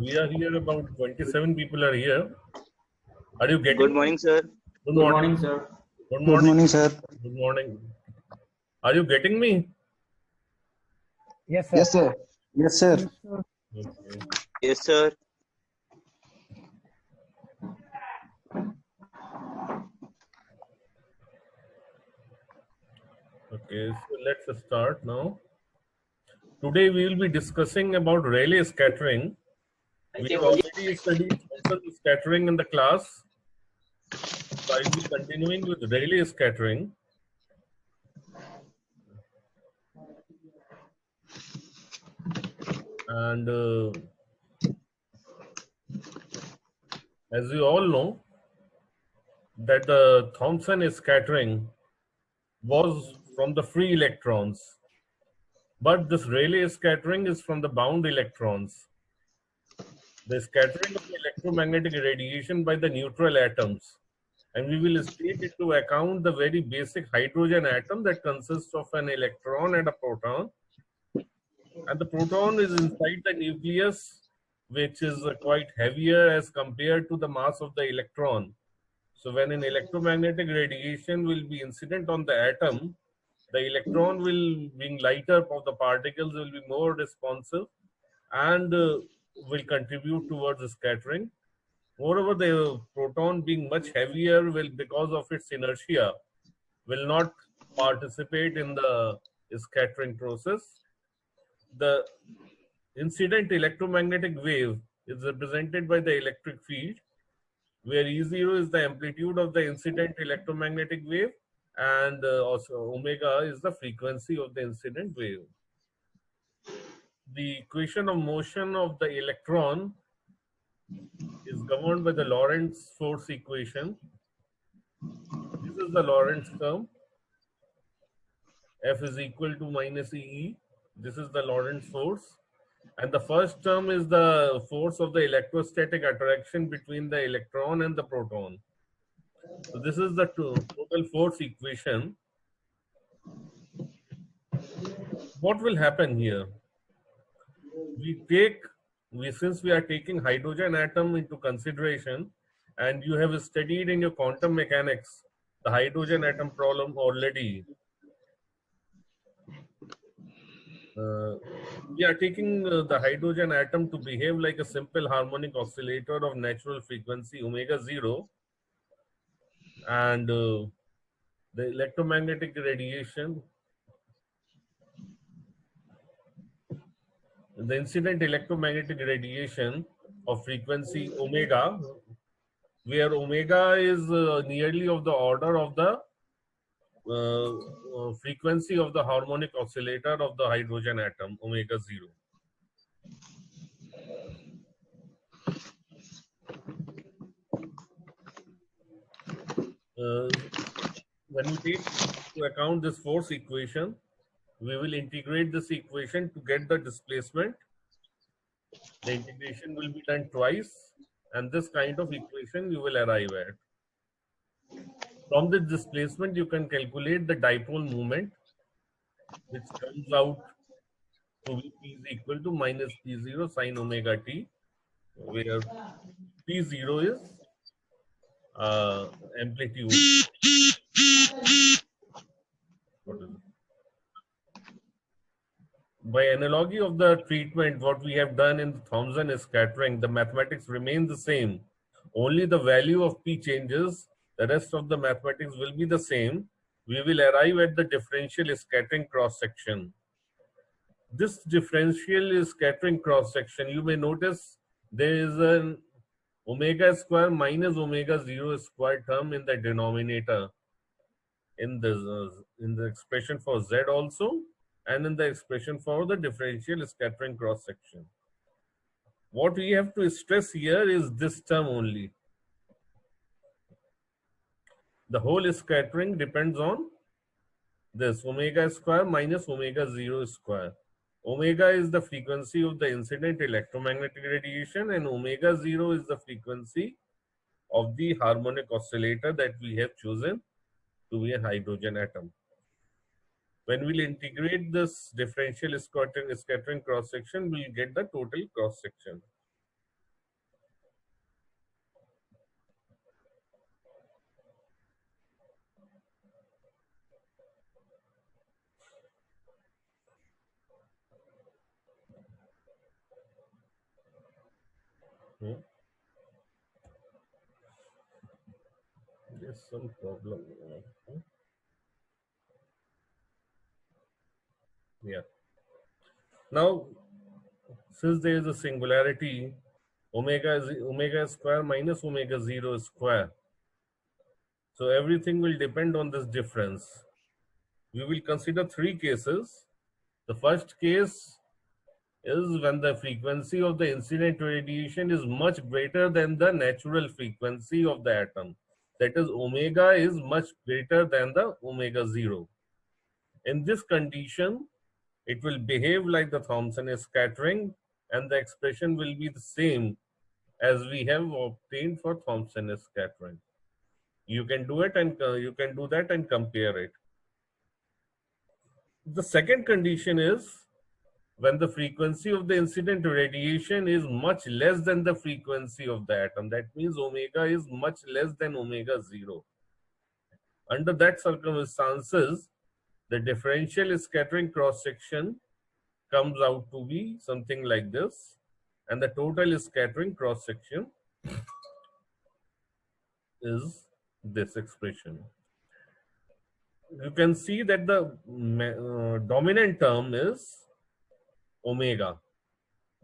We are here, about 27 people are here. Are you getting Good me? morning, sir. Good morning, sir. Good Good morning. morning, sir. Good morning. Are you getting me? Yes, sir. Yes, sir. Yes, sir. Okay. Yes, sir. Okay, so let's start now. Today we will be discussing about Rayleigh scattering. We have already studied Thomson scattering in the class. So I will be continuing with Rayleigh scattering. And as you all know, that the Thomson scattering was from the free electrons, but this Rayleigh scattering is from the bound electrons. The scattering of the electromagnetic radiation by the neutral atoms, and we will take into account the very basic hydrogen atom that consists of an electron and a proton, and the proton is inside the nucleus, which is quite heavier as compared to the mass of the electron. So when an electromagnetic radiation will be incident on the atom, the electron will, being lighter of the particles, will be more responsive and will contribute towards the scattering. Moreover, the proton being much heavier will, because of its inertia, will not participate in the scattering process. The incident electromagnetic wave is represented by the electric field, where E0 is the amplitude of the incident electromagnetic wave, and also omega is the frequency of the incident wave. The equation of motion of the electron is governed by the Lorentz force equation. This is the Lorentz term. F is equal to minus EE. This is the Lorentz force. And the first term is the force of the electrostatic attraction between the electron and the proton. So this is the total force equation. What will happen here? Since we are taking hydrogen atom into consideration, and you have studied in your quantum mechanics the hydrogen atom problem already. We are taking the hydrogen atom to behave like a simple harmonic oscillator of natural frequency omega 0, and the electromagnetic radiation, the incident electromagnetic radiation of frequency omega, where omega is nearly of the order of the frequency of the harmonic oscillator of the hydrogen atom, omega 0. When we take into account this force equation, we will integrate this equation to get the displacement. The integration will be done twice, and this kind of equation you will arrive at. From this displacement, you can calculate the dipole moment, which comes out to be P is equal to minus P0 sine omega t, where P0 is amplitude. What is it? By analogy of the treatment, what we have done in Thomson scattering, the mathematics remain the same. Only the value of P changes. The rest of the mathematics will be the same. We will arrive at the differential scattering cross section. This differential scattering cross section, you may notice there is an omega square minus omega 0 square term in the denominator, in the expression for Z also, and in the expression for the differential scattering cross section. What we have to stress here is this term only. The whole scattering depends on this omega square minus omega 0 square. Omega is the frequency of the incident electromagnetic radiation, and omega 0 is the frequency of the harmonic oscillator that we have chosen to be a hydrogen atom. When we'll integrate this differential scattering cross section, we'll get the total cross section. There's some problem. Yeah. Now, since there is a singularity, omega square minus omega 0 square. So everything will depend on this difference. We will consider three cases. The first case is when the frequency of the incident radiation is much greater than the natural frequency of the atom. That is, omega is much greater than the omega 0. In this condition, it will behave like the Thompson scattering, and the expression will be the same as we have obtained for Thompson scattering. You can do it, and you can do that and compare it. The second condition is when the frequency of the incident radiation is much less than the frequency of the atom. That means omega is much less than omega 0. Under that circumstances, the differential scattering cross section comes out to be something like this, and the total scattering cross section is this expression. You can see that the dominant term is omega,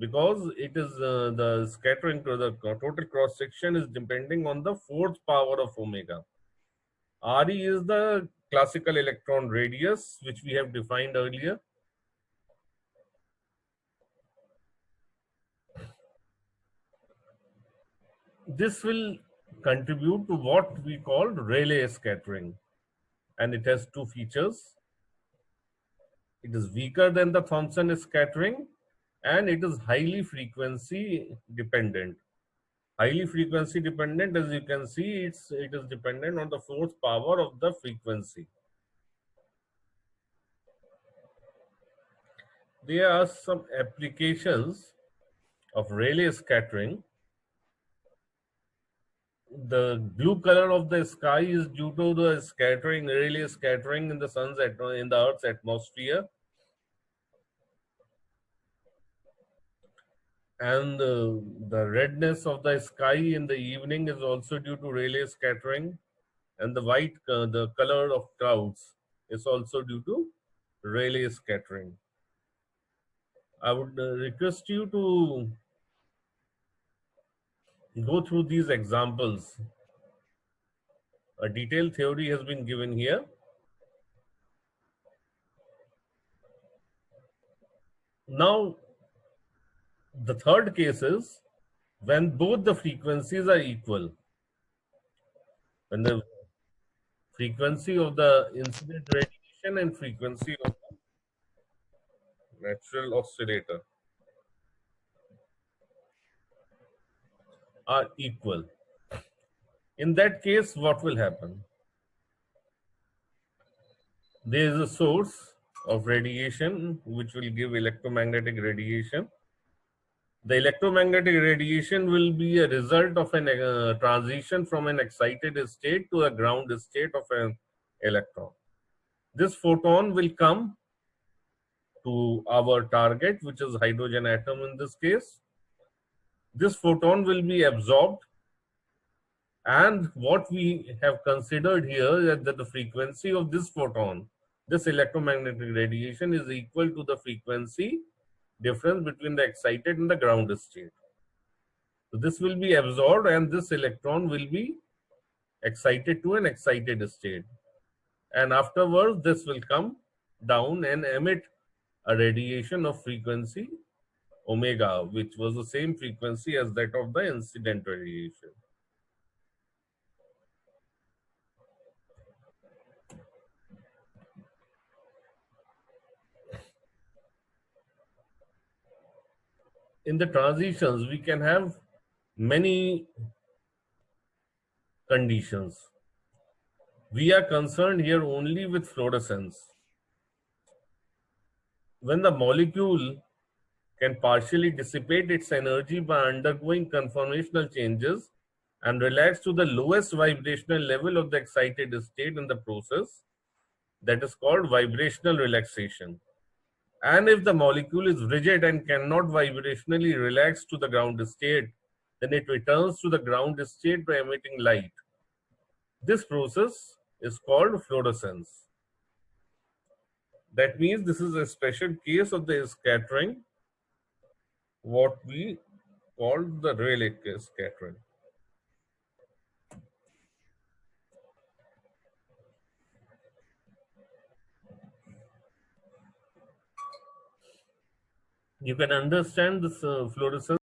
because it is the scattering, the total cross section is depending on the fourth power of omega. Re is the classical electron radius, which we have defined earlier. This will contribute to what we call Rayleigh scattering, and it has two features. It is weaker than the Thompson scattering, and it is highly frequency dependent. Highly frequency dependent, as you can see, it is dependent on the fourth power of the frequency. There are some applications of Rayleigh scattering. The blue color of the sky is due to the scattering, Rayleigh scattering in the in the Earth's atmosphere. And the redness of the sky in the evening is also due to Rayleigh scattering, and the white, the color of clouds is also due to Rayleigh scattering. I would request you to go through these examples. A detailed theory has been given here. Now, the third case is when both the frequencies are equal. When the frequency of the incident radiation and frequency of the natural oscillator are equal. In that case, what will happen? There is a source of radiation which will give electromagnetic radiation. The electromagnetic radiation will be a result of a transition from an excited state to a ground state of an electron. This photon will come to our target, which is hydrogen atom in this case. This photon will be absorbed, and what we have considered here is that the frequency of this photon, this electromagnetic radiation, is equal to the frequency difference between the excited and the ground state. So this will be absorbed, and this electron will be excited to an excited state. And afterwards, this will come down and emit a radiation of frequency omega, which was the same frequency as that of the incident radiation. In the transitions, we can have many conditions. We are concerned here only with fluorescence. when the molecule can partially dissipate its energy by undergoing conformational changes and relax to the lowest vibrational level of the excited state in the process, that is called vibrational relaxation. And if the molecule is rigid and cannot vibrationally relax to the ground state, then it returns to the ground state by emitting light. This process is called fluorescence. That means this is a special case of the scattering, what we call the Rayleigh scattering. You can understand this fluorescence